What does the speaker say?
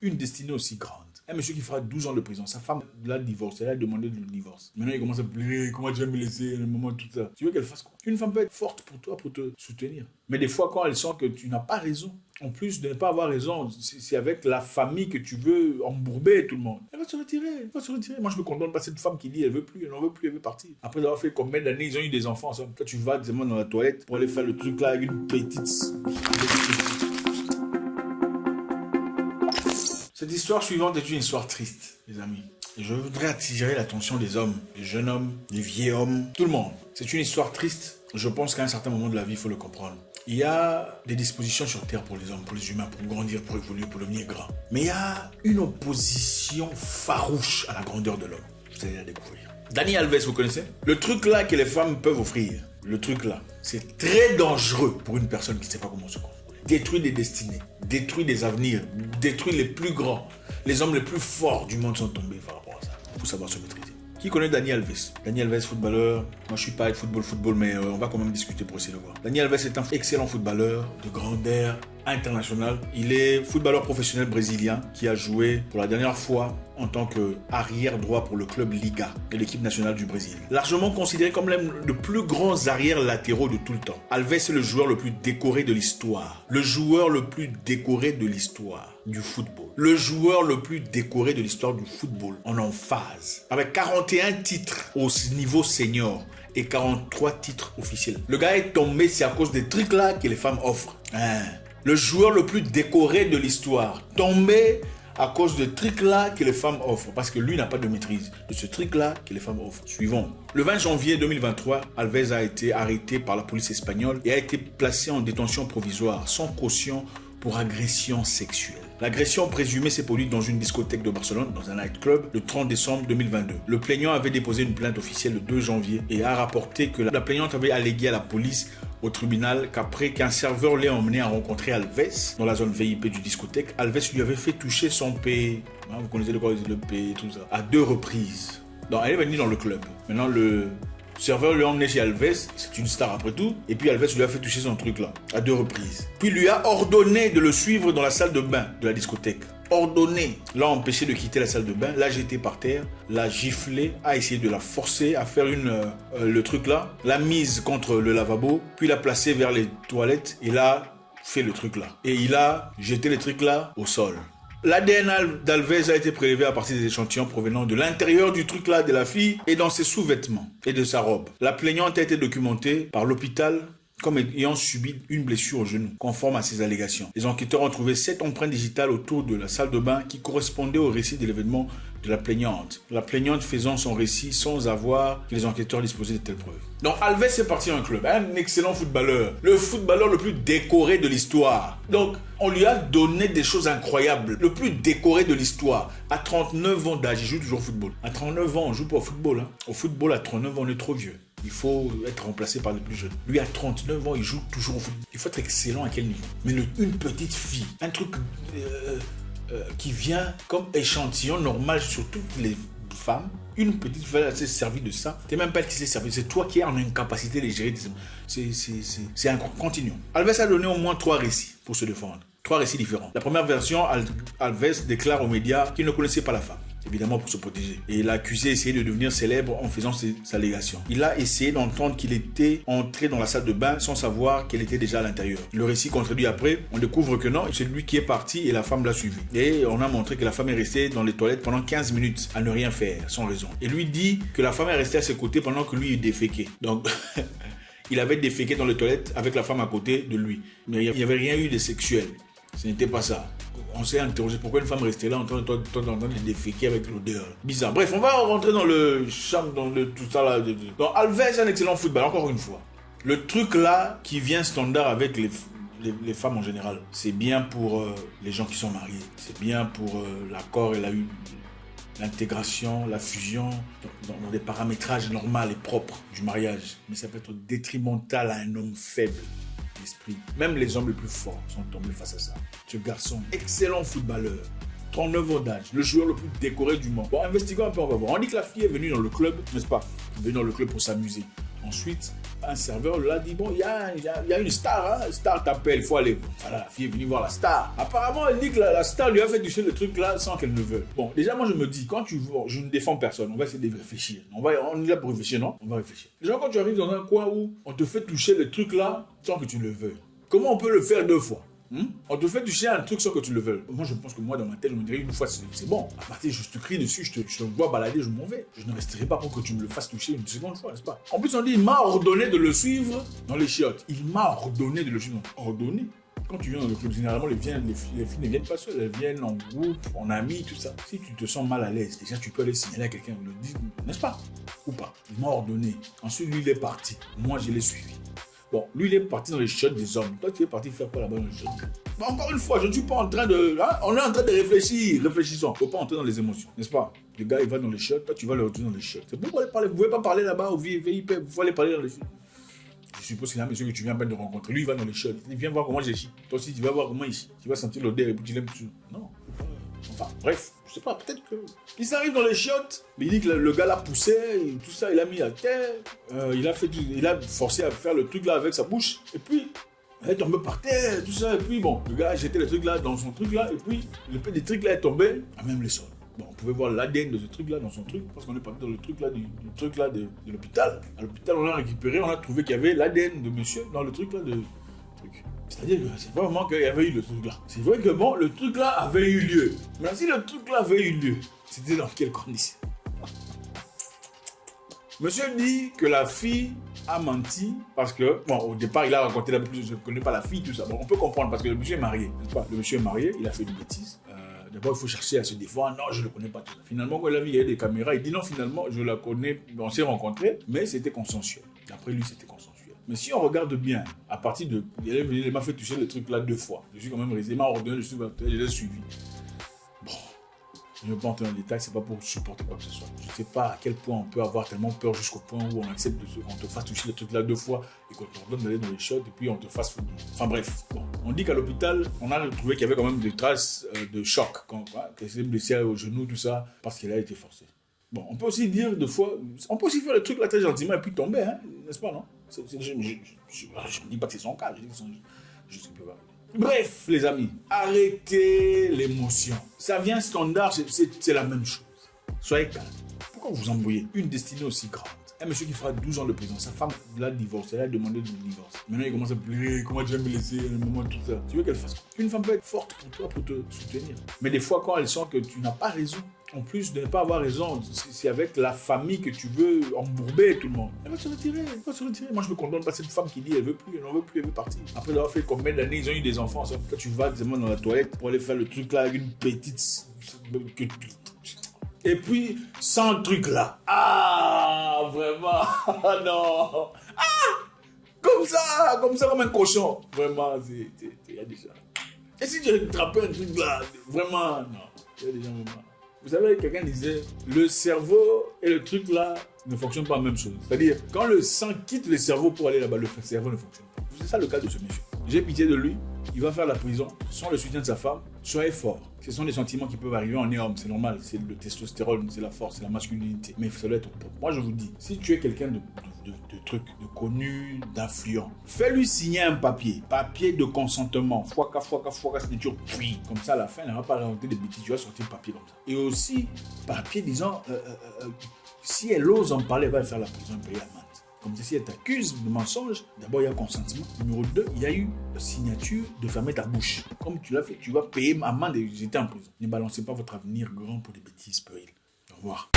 une destinée aussi grande. Un monsieur qui fera 12 ans de prison, sa femme l'a divorcé, elle a demandé le divorce. Maintenant, il commence à pleurer, comment tu vas me laisser, le moment, tout ça. Tu veux qu'elle fasse quoi? Une femme peut être forte pour toi, pour te soutenir. Mais des fois, quand elle sent que tu n'as pas raison, en plus de ne pas avoir raison, c'est avec la famille que tu veux embourber tout le monde. Elle va se retirer, elle va se retirer. Moi, je me condamne pas cette femme qui dit elle veut plus, elle n'en veut plus, elle veut partir. Après avoir fait combien d'années, ils ont eu des enfants ensemble. Toi, tu vas dans la toilette pour aller faire le truc là avec une petite... Cette histoire suivante est une histoire triste, les amis. Et je voudrais attirer l'attention des hommes, des jeunes hommes, des vieux hommes, tout le monde. C'est une histoire triste. Je pense qu'à un certain moment de la vie, il faut le comprendre. Il y a des dispositions sur Terre pour les hommes, pour les humains, pour grandir, pour évoluer, pour devenir grand. Mais il y a une opposition farouche à la grandeur de l'homme. Vous allez la découvrir. Dani Alves, vous connaissez? Le truc là que les femmes peuvent offrir, le truc là, c'est très dangereux pour une personne qui ne sait pas comment se comporter. Détruit des destinées, détruit des avenirs, détruit les plus grands. Les hommes les plus forts du monde sont tombés par rapport à ça. Il faut savoir se maîtriser. Qui connaît Dani Alves? Dani Alves, footballeur. Moi, je suis pas avec football, mais on va quand même discuter pour essayer de voir. Dani Alves est un excellent footballeur de grandeur internationale. Il est footballeur professionnel brésilien qui a joué pour la dernière fois en tant qu'arrière droit pour le club Liga de l'équipe nationale du Brésil. Largement considéré comme l'un des plus grands arrières latéraux de tout le temps. Alves est le joueur le plus décoré de l'histoire. Le joueur le plus décoré de l'histoire du football. Le joueur le plus décoré de l'histoire du football en emphase. Avec 41 titres au niveau senior et 43 titres officiels. Le gars est tombé, c'est à cause des trucs là que les femmes offrent. Le joueur le plus décoré de l'histoire. Tombé à cause de trucs là que les femmes offrent. Parce que lui n'a pas de maîtrise de ce truc là que les femmes offrent. Suivons. Le 20 janvier 2023, Alves a été arrêté par la police espagnole et a été placé en détention provisoire sans caution pour agression sexuelle. L'agression présumée s'est produite dans une discothèque de Barcelone, dans un nightclub, le 30 décembre 2022. Le plaignant avait déposé une plainte officielle le 2 janvier et a rapporté que la plaignante avait allégué à la police au tribunal qu'après qu'un serveur l'ait emmené à rencontrer Alves dans la zone VIP du discothèque, Alves lui avait fait toucher son P. Vous connaissez le quoi, le P, tout ça, à 2 reprises. Donc elle est venue dans le club. Maintenant le serveur lui a emmené chez Alves, c'est une star après tout, et puis Alves lui a fait toucher son truc là, à 2 reprises. Puis lui a ordonné de le suivre dans la salle de bain de la discothèque. Ordonné, l'a empêché de quitter la salle de bain, l'a jeté par terre, l'a giflé, a essayé de la forcer à faire le truc là, l'a mise contre le lavabo, puis l'a placé vers les toilettes et l'a fait le truc là. Et il a jeté le truc là au sol. L'ADN d'Alves a été prélevé à partir des échantillons provenant de l'intérieur du truc là de la fille et dans ses sous-vêtements et de sa robe. La plaignante a été documentée par l'hôpital comme ayant subi une blessure au genou, conforme à ses allégations. Les enquêteurs ont trouvé 7 empreintes digitales autour de la salle de bain qui correspondaient au récit de l'événement de la plaignante. La plaignante faisant son récit sans avoir que les enquêteurs disposaient de telles preuves. Donc Alves est parti en club, un excellent footballeur, le footballeur le plus décoré de l'histoire. Donc on lui a donné des choses incroyables, le plus décoré de l'histoire. À 39 ans d'âge, il joue toujours au football. À 39 ans, on joue pas au football. Au football, à 39 ans, on est trop vieux. Il faut être remplacé par les plus jeunes. Lui, à 39 ans, il joue toujours au football. Il faut être excellent à quel niveau? Mais une petite fille, un truc qui vient comme échantillon normal sur toutes les femmes, une petite fille s'est servie de ça. C'est même pas elle qui s'est servie, c'est toi qui es en incapacité de gérer. C'est un continuum. Alves a donné au moins 3 récits pour se défendre. 3 récits différents. La première version, Alves déclare aux médias qu'il ne connaissait pas la femme. Évidemment pour se protéger. Et l'accusé essayait de devenir célèbre en faisant ses allégations. Il a essayé d'entendre qu'il était entré dans la salle de bain sans savoir qu'elle était déjà à l'intérieur. Le récit contredit après, on découvre que non, c'est lui qui est parti et la femme l'a suivi. Et on a montré que la femme est restée dans les toilettes pendant 15 minutes à ne rien faire, sans raison. Et lui dit que la femme est restée à ses côtés pendant que lui il déféquait. Donc il avait déféqué dans les toilettes avec la femme à côté de lui. Mais il n'y avait rien eu de sexuel. Ce n'était pas ça. On s'est interrogé pourquoi une femme restait là en train de déféquer avec l'odeur. Bizarre. Bref, on va rentrer dans le champ, dans tout ça là. Donc Alves est un excellent footballeur, encore une fois. Le truc là qui vient standard avec les femmes en général, c'est bien pour les gens qui sont mariés. C'est bien pour l'accord et l'intégration, la fusion dans des paramétrages normaux et propres du mariage. Mais ça peut être détrimental à un homme faible. Esprit. Même les hommes les plus forts sont tombés face à ça. Ce garçon, excellent footballeur, 39 ans d'âge, le joueur le plus décoré du monde. Bon, investiguons un peu, on va voir. On dit que la fille est venue dans le club, n'est-ce pas? Elle est venue dans le club pour s'amuser. Ensuite, un serveur l'a dit, bon, il y a une star, hein, star t'appelle, il faut aller. Voilà, la fille est venue voir la star. Apparemment, elle dit que la star lui a fait toucher le truc là sans qu'elle ne veuille. Bon, déjà, moi, je me dis, quand tu vois, je ne défends personne, on va essayer de réfléchir. On est là pour réfléchir, non? On va réfléchir. Déjà, quand tu arrives dans un coin où on te fait toucher le truc là sans que tu le veuilles, comment on peut le faire 2 fois? On te fait toucher un truc sans que tu le veuilles. Moi, je pense que moi, dans ma tête, je me dirais une fois, c'est bon. À partir, je te crie dessus, je te vois balader, je m'en vais. Je ne resterai pas pour que tu me le fasses toucher une seconde fois, n'est-ce pas? En plus, on dit, il m'a ordonné de le suivre dans les chiottes. Il m'a ordonné de le suivre. Ordonné? Quand tu viens dans le club, généralement, les filles ne viennent pas seules, elles viennent en groupe, en amis, tout ça. Si tu te sens mal à l'aise, déjà, tu peux aller signaler à quelqu'un, le dire, n'est-ce pas? Ou pas? Il m'a ordonné. Ensuite, lui, il est parti. Moi, je l'ai suivi. Bon, lui, il est parti dans les chiottes des hommes. Toi, tu es parti faire quoi là-bas dans les chiottes? Bon, encore une fois, je ne suis pas en train de... Hein? On est en train de réfléchir. Réfléchissons. Il ne faut pas entrer dans les émotions, n'est-ce pas? Le gars, il va dans les chiottes. Toi, tu vas le retourner dans les chiottes. C'est pourquoi vous ne pouvez pas parler là-bas au VIP. Vous pouvez aller parler dans les chiottes. Je suppose qu'il y a un monsieur que tu viens à peine de rencontrer. Lui, il va dans les chiottes. Il vient voir comment j'ai chi. Toi aussi, tu vas voir comment il chie. Tu vas sentir l'odeur et puis tu l'aimes tout. Non. Enfin, bref, je sais pas, peut-être que... Il arrive dans les chiottes, mais il dit que le gars l'a poussé, et tout ça, il a mis à terre, il a forcé à faire le truc là avec sa bouche, et puis, elle est tombée par terre, tout ça, et puis bon, le gars a jeté le truc là dans son truc là, et puis, le petit truc là est tombé à même les sols. Bon, on pouvait voir l'ADN de ce truc là dans son truc, parce qu'on est parti dans le truc là, du truc là de l'hôpital. À l'hôpital, on l'a récupéré, on a trouvé qu'il y avait l'ADN de monsieur dans le truc là de truc. C'est-à-dire que c'est pas vraiment qu'il y avait eu le truc là. C'est vrai que bon, le truc là avait eu lieu. Mais si le truc là avait eu lieu, c'était dans quelles conditions? Monsieur dit que la fille a menti parce que, bon, au départ, il a raconté la plus, je ne connais pas la fille, tout ça. Bon, on peut comprendre parce que le monsieur est marié, n'est-ce pas? Le monsieur est marié, il a fait une bêtise. D'abord, il faut chercher à se défendre. Non, je ne le connais pas tout ça. Finalement, quand il a vu, il y a des caméras, il dit non, finalement, je la connais, on s'est rencontrés, mais c'était consensuel. D'après lui, c'était consensuel. Mais si on regarde bien, à partir de... Il m'a fait toucher le truc là 2 fois. Je suis quand même resté, il m'a ordonné, je l'ai suivi. Bon, je ne vais pas entrer dans les détails, c'est pas pour supporter quoi que ce soit. Je ne sais pas à quel point on peut avoir tellement peur jusqu'au point où on accepte qu'on te fasse toucher le truc là 2 fois et qu'on te ordonne d'aller dans les shots et puis on te fasse... Enfin bref, bon. On dit qu'à l'hôpital, on a trouvé qu'il y avait quand même des traces de choc, qu'elle s'est blessée au genou, tout ça, parce qu'elle a été forcée. Bon, on peut aussi dire des fois, on peut aussi faire le truc là très gentiment et puis tomber, hein, n'est-ce pas, non? Je ne dis pas que c'est son cas, je dis que c'est juste qu'il peut arriver. Bref, les amis, arrêtez l'émotion. Ça vient standard, c'est la même chose. Soyez calme. Pourquoi vous embrouillez une destinée aussi grande? Un monsieur qui fera 12 ans de prison, sa femme l'a divorcé, elle a demandé de divorce. Maintenant, il commence à pleurer, comment tu vas me laisser, le moment, tout ça. Tu veux qu'elle fasse quoi? Une femme peut être forte pour toi, pour te soutenir. Mais des fois, quand elle sent que tu n'as pas raison, en plus de ne pas avoir raison, c'est avec la famille que tu veux embourber tout le monde. Elle va se retirer, elle va se retirer. Moi, je me condamne pas cette femme qui dit elle veut plus, elle n'en veut plus, elle veut partir. Après avoir fait combien d'années, ils ont eu des enfants. Ça. Quand tu vas dans la toilette pour aller faire le truc là avec une petite... Et puis, sans truc là. Ah, vraiment. Ah non. Ah, comme ça, comme un cochon. Vraiment, il y a des gens. Et si tu attrapais un truc là, vraiment, non. Il y a des gens vraiment. Vous savez, quelqu'un disait, le cerveau et le truc là ne fonctionnent pas la même chose. C'est-à-dire, quand le sang quitte le cerveau pour aller là-bas, le cerveau ne fonctionne pas. C'est ça le cas de ce monsieur. J'ai pitié de lui, il va faire la prison sans le soutien de sa femme. Soyez fort. Ce sont des sentiments qui peuvent arriver, on est homme, c'est normal, c'est le testostérone, c'est la force, c'est la masculinité. Mais ça doit être propre. Moi je vous dis, si tu es quelqu'un de connu, d'influent, fais-lui signer un papier de consentement, foika, signature, puis, comme ça à la fin, elle ne va pas raconter des bêtises, tu vas sortir le papier comme ça. Et aussi, papier disant, si elle ose en parler, elle va faire la prison et payer l'amende. Comme ça, si elle t'accuse de mensonge, d'abord il y a consentement. Numéro 2, il y a eu la signature de fermer ta bouche. Comme tu l'as fait, tu vas payer amende et j'étais en prison. Ne balancez pas votre avenir grand pour des bêtises puériles. Au revoir.